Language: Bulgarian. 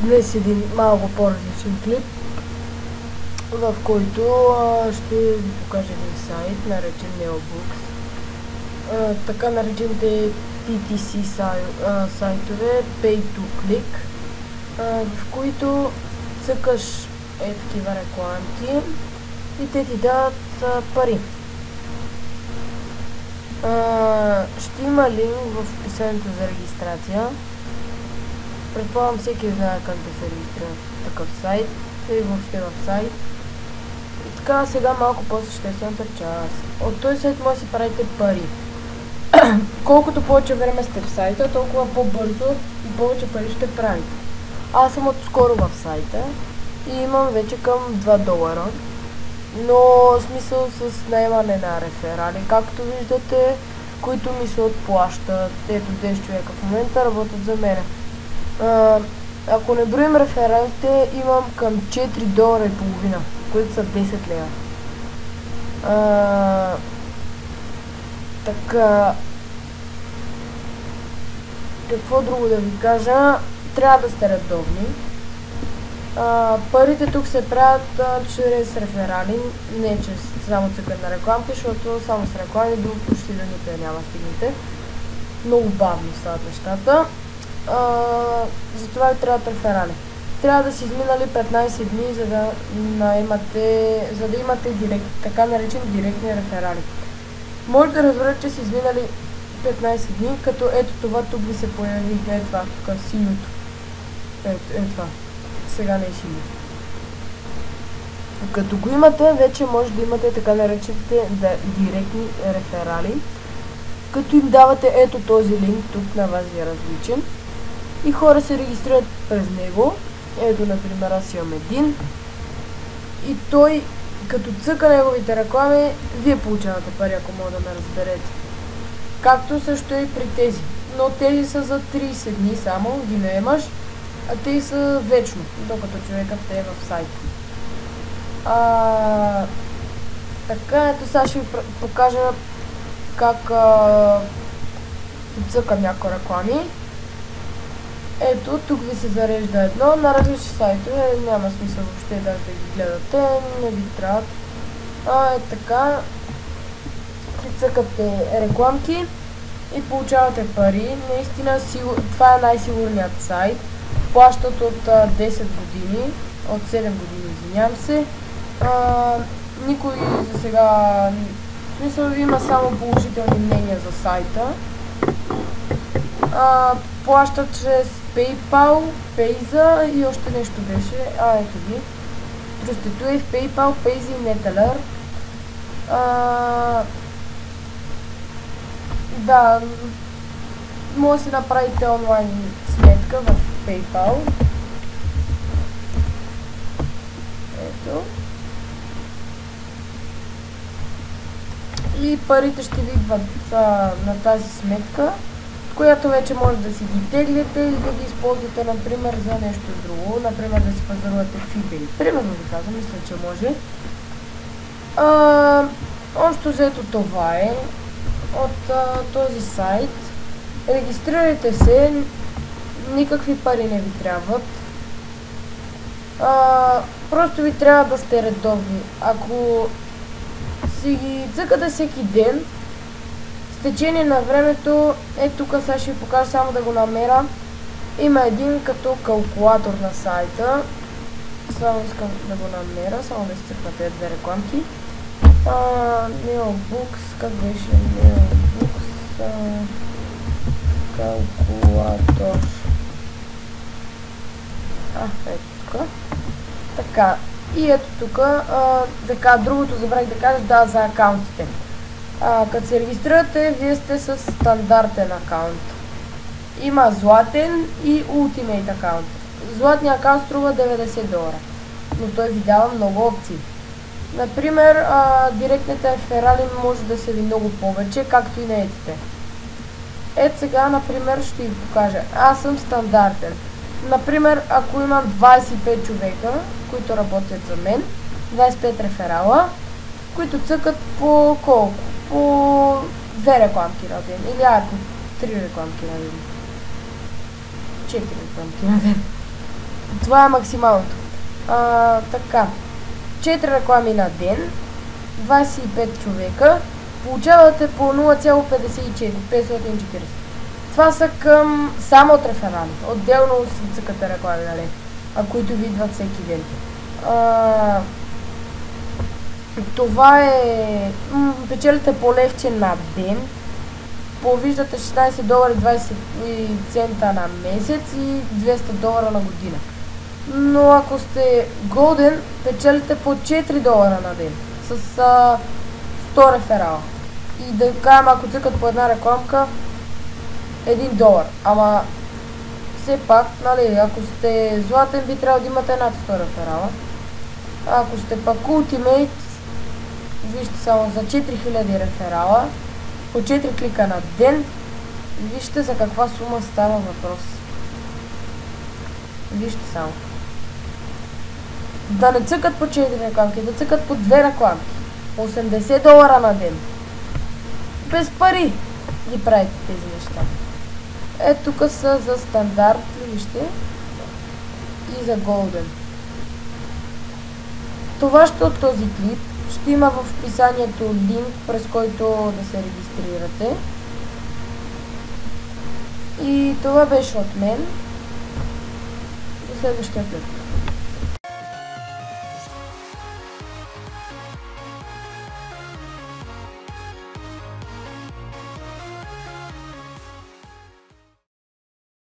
Днес един малко по-различен клип, в който ще ви покажа един сайт, наречен Neobooks. Така наречените PTC сайтове, Pay to Click, в които цъкаш такива рекламки и те ти дадат пари. Ще има линк в описанието за регистрация. Предполагам всеки знае как да се регистрира в такъв сайт или въобще в сайт. И така, сега малко по-съществената част. От този сайт може да си правите пари. Колкото повече време сте в сайта, толкова по-бързо и повече пари ще правите. Аз съм отскоро в сайта и имам вече към $2. Но смисъл с наемане на реферали, както виждате, които ми се отплащат. Ето 10 човека в момента работят за мене. Ако не броим рефералите, имам към $4.50, които са 10 лева. Така, какво друго да ви кажа? Трябва да сте редовни. Парите тук се правят чрез реферали, не чрез само цъкане на рекламки, защото само с реклами до почти до никъде няма стигнете. Много бавно стават нещата. Затова ви трябват реферали. Трябва да си изминали 15 дни, за да имате така наречени директни реферали. Може да разберете, че са изминали 15 дни, като ето това тук ви се появи, ето това, тук синьото. Ето това. Сега не е синьо. Като го имате, вече може да имате така наречените директни реферали, като им давате ето този линк, тук на вас ви е различен. И хора се регистрират през него. Ето, например, аз имам един. И той, като цъка неговите реклами, вие получавате пари, ако мога да ме разберете. Както също и при тези. Но тези са за 30 дни само, ги наемаш, а тези са вечно, докато човекът е в сайта. Така, ето сега ще ви покажа как цъкам някои реклами. Ето, тук ви се зарежда едно на различни сайтове, няма смисъл въобще даже да ги гледате, не ви трябват. Е така, цъкате рекламки и получавате пари. Наистина, това е най-сигурният сайт. Плащат от 10 години, от 7 години, извинявам се. Никой за сега, в смисъл има само положителни мнения за сайта. Плащат чрез PayPal, Payza и още нещо беше. Ето ги. Prostitute, PayPal, Payza и Neteller. Да, може да си направите онлайн сметка в PayPal. Ето. И парите ще ви идват на тази сметка, която вече може да си ги теглите или да ги използвате, например, за нещо друго. Например, да си пазарувате в eBay. Примерно ви казвам, мисля, че може. Общо взето това е от този сайт. Регистрирайте се, никакви пари не ви трябват. Просто ви трябва да сте редовни. Ако си ги цъкате всеки ден, с течение на времето, тук сега ще ви покажа, само да го намеря. Има един като калкулатор на сайта. Само искам да го намеря, само да изцъкна тези две рекламки. Neobooks, как беше? Neobooks калкулатор. Ето тук. Така, и ето тук, така, другото забравих да кажа, да, за акаунтите. Като се регистрирате, вие сте с стандартен акаунт. Има златен и Ultimate акаунт. Златният акаунт струва $90, но той ви дава много опции. Например, директните реферали може да са ви много повече, както и наетите. Ето сега, например, ще ви покажа. Аз съм стандартен. Например, ако имам 25 човека, които работят за мен, 25 реферала, които цъкат по колко? По 2 рекламки на ден. Или по 3 рекламки на ден. 4 рекламки на ден. Това е максималното. Така. 4 реклами на ден, 25 човека, получавате по 0,54, 540. Това са към само от реферали. Отделно си цъкате реклами, нали? Които ви идват всеки ден. Това е... печелите по левче на ден. Виждате $16 20 цента на месец и $200 на година. Но ако сте голден, печелите по $4 на ден с 100 реферала. И да кажем, ако цъкат по една рекламка, $1. Ама все пак, нали, ако сте златен, би трябвало да имате над 100 реферала. Ако сте пак Ultimate, вижте само за 4000 реферала, по 4 клика на ден, вижте за каква сума става въпрос. Вижте само. Да не цъкат по 4 рекламки, да цъкат по 2 рекламки. $80 на ден. Без пари ги правите тези неща. Тук са за стандарт, вижте, и за голден. Това ще от този клип. Ще има в описанието линк, през който да се регистрирате. И това беше от мен. До следващия клип.